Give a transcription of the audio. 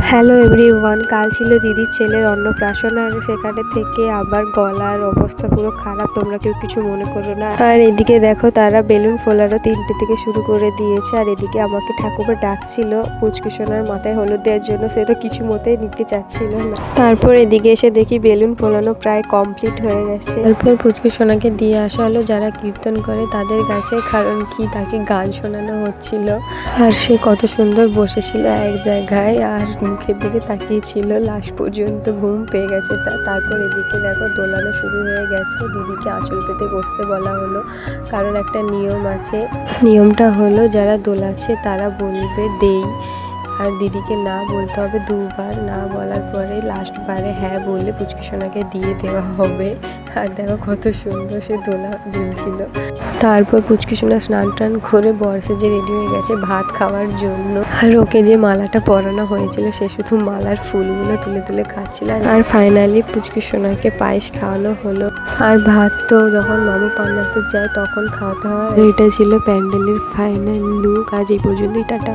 Hello everyone, কাল ছিল দিদির ছেলের অন্নপ্রাশন। আর সেখানে থেকে আবার গলার অবস্থা পুরো খারাপ, তোমরা কেউ কিছু মনে করো না। আর এদিকে দেখো তারা বেলুন ফোলারও 3টে থেকে শুরু করে দিয়েছে। আর এদিকে আমাকে ঠাকুমা ডাকছিল পুচকি সোনার মাথায় হলুদ দেওয়ার জন্য, সে তো কিছু মতেই নিতে চাচ্ছিল না। তারপর এদিকে এসে দেখি বেলুন ফোলানো প্রায় কমপ্লিট হয়ে গেছে। তারপর পুচকি সোনাকে দিয়ে আসা হলো যারা কীর্তন করে তাদের কাছে, কারণ কি তাকে গান শোনানো হচ্ছিল। আর সে কত সুন্দর বসেছিল এক জায়গায় আর মুখের দিকে তাকিয়েছিল, লাস্ট পর্যন্ত ঘুম পেয়ে গেছে। তারপর এদিকে দেখো দোলানো শুরু হয়ে গেছে। দিদিকে আঁচল পেতে বসতে বলা হলো, কারণ একটা নিয়ম আছে। নিয়মটা হলো যারা দোলাচ্ছে তারা বলবে দেই, আর দিদিকে না বলতে হবে দুবার। না বলার পরে লাস্টবারে হ্যাঁ বললে পুচকি সোনাকে দিয়ে দেওয়া হবে। আর দেখো কত সুন্দর সে দোলা দুলছিল। তারপর পুচকি সোনা স্নান টান করে বর্ষে রেডি হয়ে গেছে ভাত খাওয়ার জন্য। আর ওকে যে মালাটা পরানো হয়েছিল সে শুধু মালার ফুলগুলো তুলে তুলে খাচ্ছিল। আর ফাইনালি পুচকি সোনাকে পায়েস খাওয়ানো হলো। আর ভাত তো যখন মামু পান্নাতে যায় তখন খাওয়াতে হয়। এটা ছিল প্যান্ডেলের ফাইনাল লুক। আজ এই পর্যন্তই, টাটা।